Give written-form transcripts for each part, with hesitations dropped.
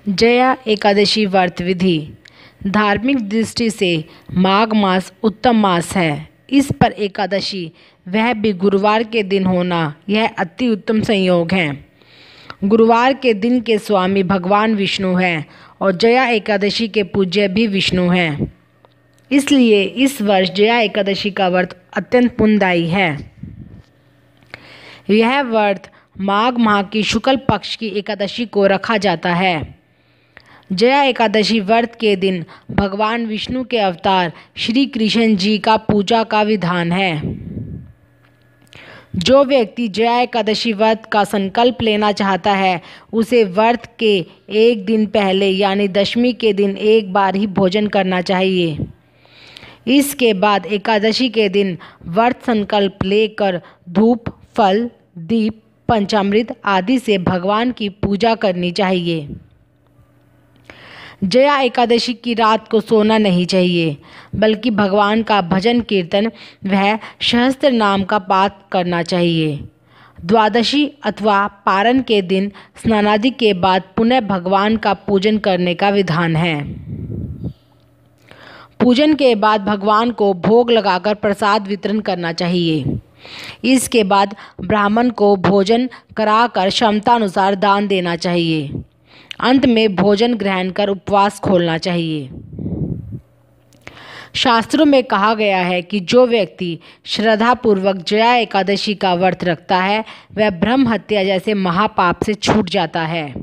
जया एकादशी व्रत विधि। धार्मिक दृष्टि से माघ मास उत्तम मास है। इस पर एकादशी वह भी गुरुवार के दिन होना यह अति उत्तम संयोग है। गुरुवार के दिन के स्वामी भगवान विष्णु हैं और जया एकादशी के पूज्य भी विष्णु हैं। इसलिए इस वर्ष जया एकादशी का व्रत अत्यंत पुण्यदायी है। यह व्रत माघ माह की शुक्ल पक्ष की एकादशी को रखा जाता है। जया एकादशी व्रत के दिन भगवान विष्णु के अवतार श्री कृष्ण जी का पूजा का विधान है। जो व्यक्ति जया एकादशी व्रत का संकल्प लेना चाहता है उसे व्रत के एक दिन पहले यानी दशमी के दिन एक बार ही भोजन करना चाहिए। इसके बाद एकादशी के दिन व्रत संकल्प लेकर धूप, फल, दीप, पंचामृत आदि से भगवान की पूजा करनी चाहिए। जया एकादशी की रात को सोना नहीं चाहिए, बल्कि भगवान का भजन कीर्तन वह सहस्त्र नाम का पाठ करना चाहिए। द्वादशी अथवा पारण के दिन स्नानादि के बाद पुनः भगवान का पूजन करने का विधान है। पूजन के बाद भगवान को भोग लगाकर प्रसाद वितरण करना चाहिए। इसके बाद ब्राह्मण को भोजन कराकर क्षमतानुसार दान देना चाहिए। अंत में भोजन ग्रहण कर उपवास खोलना चाहिए। शास्त्रों में कहा गया है कि जो व्यक्ति श्रद्धापूर्वक जया एकादशी का व्रत रखता है वह ब्रह्म हत्या जैसे महापाप से छूट जाता है।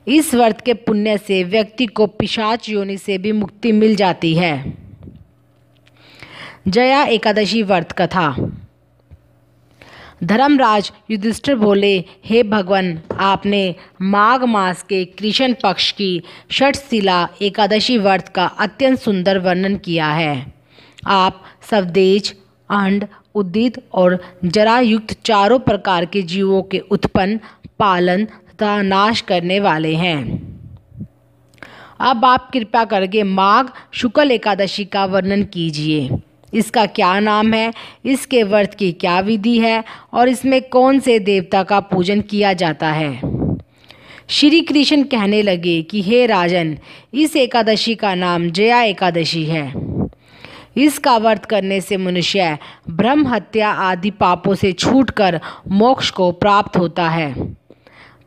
इस व्रत के पुण्य से व्यक्ति को पिशाच योनि से भी मुक्ति मिल जाती है। जया एकादशी व्रत कथा। धर्मराज युधिष्ठिर बोले, हे भगवान, आपने माघ मास के कृष्ण पक्ष की षटशिला एकादशी व्रत का अत्यंत सुंदर वर्णन किया है। आप स्वदेज, अंड, उदित और जरा युक्त चारों प्रकार के जीवों के उत्पन्न, पालन तथा नाश करने वाले हैं। अब आप कृपा करके माघ शुक्ल एकादशी का वर्णन कीजिए। इसका क्या नाम है, इसके व्रत की क्या विधि है और इसमें कौन से देवता का पूजन किया जाता है। श्री कृष्ण कहने लगे कि हे राजन, इस एकादशी का नाम जया एकादशी है। इसका व्रत करने से मनुष्य ब्रह्म हत्या आदि पापों से छूटकर मोक्ष को प्राप्त होता है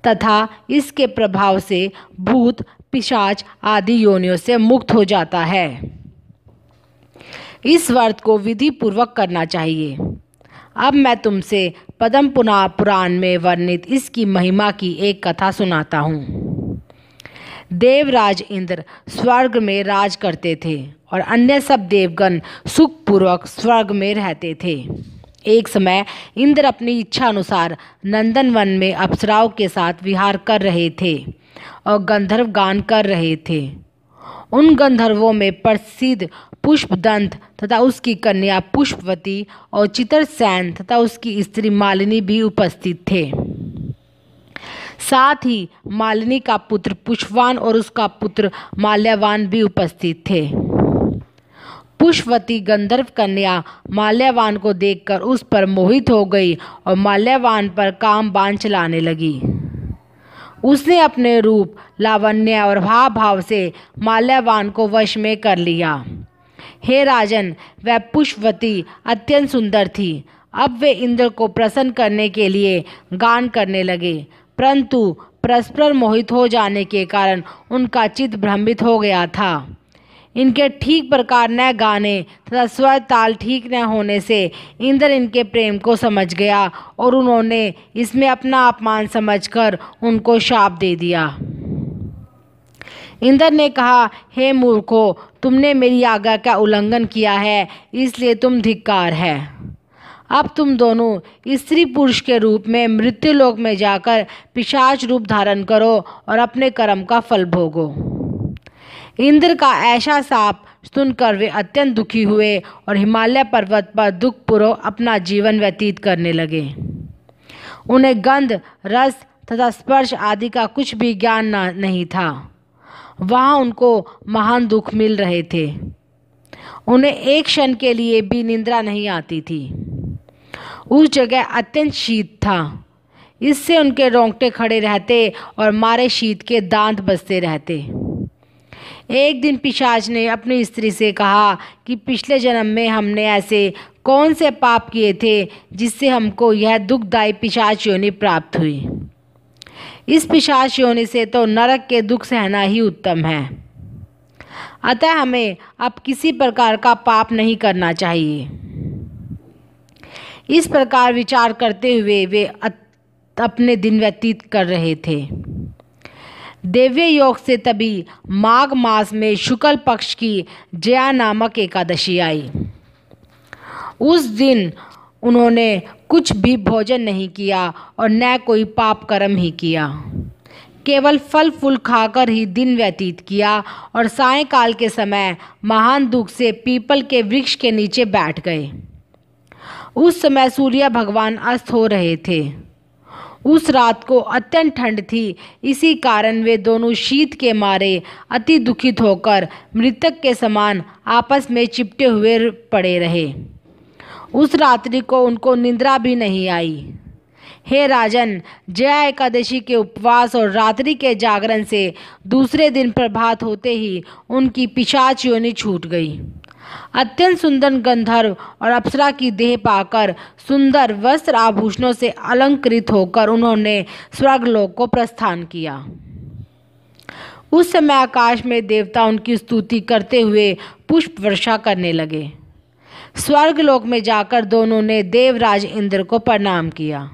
तथा इसके प्रभाव से भूत, पिशाच आदि योनियों से मुक्त हो जाता है। इस व्रत को विधि पूर्वक करना चाहिए। अब मैं तुमसे पद्म पुराण में वर्णित इसकी महिमा की एक कथा सुनाता हूँ। देवराज इंद्र स्वर्ग में राज करते थे और अन्य सब देवगण सुखपूर्वक स्वर्ग में रहते थे। एक समय इंद्र अपनी इच्छा अनुसार नंदनवन में अप्सराओं के साथ विहार कर रहे थे और गंधर्व गान कर रहे थे। उन गंधर्वों में प्रसिद्ध पुष्पदंत तथा उसकी कन्या पुष्पवती और चित्रसेन तथा उसकी स्त्री मालिनी भी उपस्थित थे। साथ ही मालिनी का पुत्र पुष्पवान और उसका पुत्र माल्यवान भी उपस्थित थे। पुष्पवती गंधर्व कन्या माल्यवान को देखकर उस पर मोहित हो गई और माल्यवान पर काम बाण चलाने लगी। उसने अपने रूप, लावण्य और भाव से माल्यवान को वश में कर लिया। हे राजन, वह पुष्पवती अत्यंत सुंदर थी। अब वे इंद्र को प्रसन्न करने के लिए गान करने लगे, परंतु परस्पर मोहित हो जाने के कारण उनका चित्त भ्रमित हो गया था। इनके ठीक प्रकार न गाने तथा स्वर ताल ठीक न होने से इंद्र इनके प्रेम को समझ गया और उन्होंने इसमें अपना अपमान समझकर उनको शाप दे दिया। इंद्र ने कहा, हे मूर्खों, तुमने मेरी आज्ञा का उल्लंघन किया है, इसलिए तुम धिक्कार है। अब तुम दोनों स्त्री पुरुष के रूप में मृत्युलोक में जाकर पिशाच रूप धारण करो और अपने कर्म का फल भोगो। इंद्र का ऐसा शाप सुनकर वे अत्यंत दुखी हुए और हिमालय पर्वत पर दुखपूर्वक अपना जीवन व्यतीत करने लगे। उन्हें गंध, रस तथा स्पर्श आदि का कुछ भी ज्ञान नहीं था। वहाँ उनको महान दुख मिल रहे थे। उन्हें एक क्षण के लिए भी निंद्रा नहीं आती थी। उस जगह अत्यंत शीत था। इससे उनके रोंगटे खड़े रहते और मारे शीत के दांत बजते रहते। एक दिन पिशाच ने अपनी स्त्री से कहा कि पिछले जन्म में हमने ऐसे कौन से पाप किए थे जिससे हमको यह दुखदायी पिशाच योनि प्राप्त हुई। इस पिशाच योनि से तो नरक के दुख सहना ही उत्तम है। अतः हमें अब किसी प्रकार का पाप नहीं करना चाहिए। इस प्रकार विचार करते हुए वे अपने दिन व्यतीत कर रहे थे। देव्य योग से तभी माघ मास में शुक्ल पक्ष की जया नामक एकादशी आई। उस दिन उन्होंने कुछ भी भोजन नहीं किया और न कोई पाप कर्म ही किया, केवल फल फूल खाकर ही दिन व्यतीत किया और सायंकाल के समय महान दुख से पीपल के वृक्ष के नीचे बैठ गए। उस समय सूर्य भगवान अस्त हो रहे थे। उस रात को अत्यंत ठंड थी, इसी कारण वे दोनों शीत के मारे अति दुखित होकर मृतक के समान आपस में चिपटे हुए पड़े रहे। उस रात्रि को उनको निद्रा भी नहीं आई। हे राजन, जया एकादशी के उपवास और रात्रि के जागरण से दूसरे दिन प्रभात होते ही उनकी पिशाच योनि छूट गई। अत्यंत सुंदर गंधर्व और अप्सरा की देह पाकर सुंदर वस्त्र आभूषणों से अलंकृत होकर उन्होंने स्वर्गलोक को प्रस्थान किया। उस समय आकाश में देवता उनकी स्तुति करते हुए पुष्प वर्षा करने लगे। स्वर्गलोक में जाकर दोनों ने देवराज इंद्र को प्रणाम किया।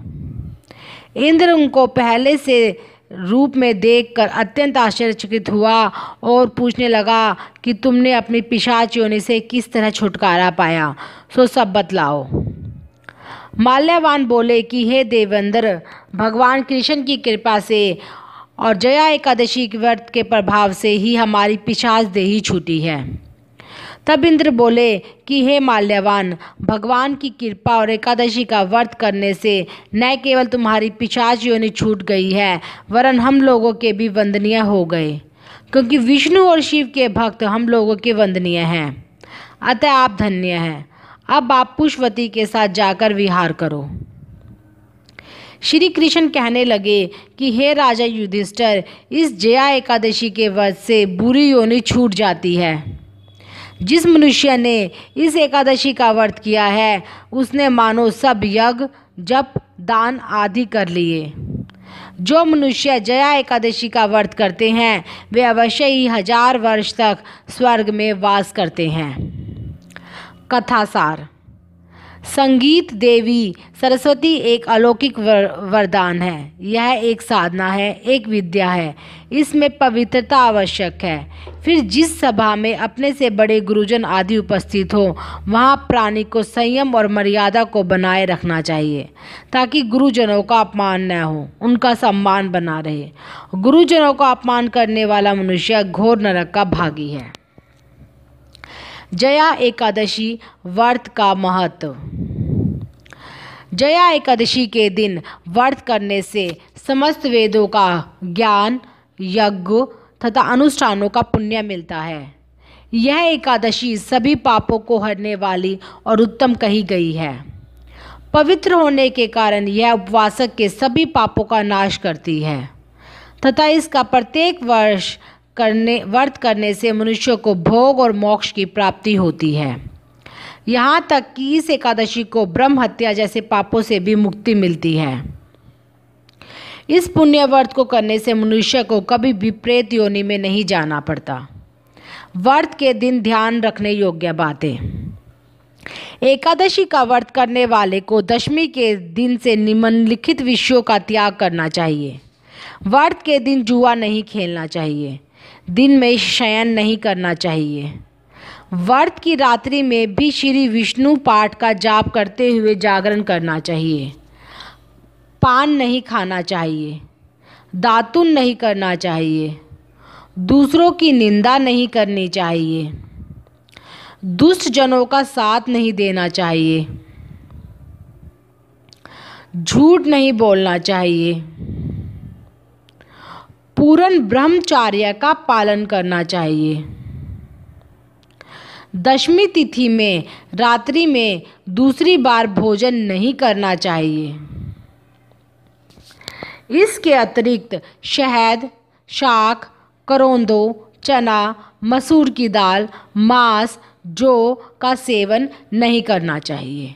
इंद्र उनको पहले से रूप में देखकर अत्यंत आश्चर्यचकित हुआ और पूछने लगा कि तुमने अपनी पिशाच योनि से किस तरह छुटकारा पाया, सो सब बतलाओ। माल्यवान बोले कि हे देवेंद्र, भगवान कृष्ण की कृपा से और जया एकादशी के व्रत के प्रभाव से ही हमारी पिशाच देही छूटी है। तब इंद्र बोले कि हे माल्यवान, भगवान की कृपा और एकादशी का व्रत करने से न केवल तुम्हारी पिशाच योनि छूट गई है, वरन हम लोगों के भी वंदनीय हो गए, क्योंकि विष्णु और शिव के भक्त हम लोगों के वंदनीय हैं। अतः आप धन्य हैं। अब आप पुष्पवती के साथ जाकर विहार करो। श्री कृष्ण कहने लगे कि हे राजा युधिष्ठिर, इस जया एकादशी के व्रत से बुरी योनि छूट जाती है। जिस मनुष्य ने इस एकादशी का व्रत किया है उसने मानो सब यज्ञ जप दान आदि कर लिए। जो मनुष्य जया एकादशी का व्रत करते हैं वे अवश्य ही 1000 वर्ष तक स्वर्ग में वास करते हैं। कथासार। संगीत देवी सरस्वती एक अलौकिक वरदान है। यह एक साधना है, एक विद्या है। इसमें पवित्रता आवश्यक है। फिर जिस सभा में अपने से बड़े गुरुजन आदि उपस्थित हो वहाँ प्राणी को संयम और मर्यादा को बनाए रखना चाहिए ताकि गुरुजनों का अपमान न हो, उनका सम्मान बना रहे। गुरुजनों का अपमान करने वाला मनुष्य घोर नरक का भागी है। जया एकादशी व्रत का महत्व। जया एकादशी के दिन व्रत करने से समस्त वेदों का ज्ञान, यज्ञ तथा अनुष्ठानों का पुण्य मिलता है। यह एकादशी सभी पापों को हरने वाली और उत्तम कही गई है। पवित्र होने के कारण यह उपवासक के सभी पापों का नाश करती है तथा इसका प्रत्येक वर्ष व्रत करने से मनुष्य को भोग और मोक्ष की प्राप्ति होती है। यहाँ तक कि इस एकादशी को ब्रह्म हत्या जैसे पापों से भी मुक्ति मिलती है। इस पुण्य व्रत को करने से मनुष्य को कभी भी प्रेत योनि में नहीं जाना पड़ता। व्रत के दिन ध्यान रखने योग्य बातें। एकादशी का व्रत करने वाले को दशमी के दिन से निम्नलिखित विषयों का त्याग करना चाहिए। व्रत के दिन जुआ नहीं खेलना चाहिए। दिन में शयन नहीं करना चाहिए। व्रत की रात्रि में भी श्री विष्णु पाठ का जाप करते हुए जागरण करना चाहिए। पान नहीं खाना चाहिए। दातुन नहीं करना चाहिए। दूसरों की निंदा नहीं करनी चाहिए। दुष्ट जनों का साथ नहीं देना चाहिए। झूठ नहीं बोलना चाहिए। पूर्ण ब्रह्मचर्य का पालन करना चाहिए। दशमी तिथि में रात्रि में दूसरी बार भोजन नहीं करना चाहिए। इसके अतिरिक्त शहद, शाक, करोंदो, चना, मसूर की दाल, मांस, जौ का सेवन नहीं करना चाहिए।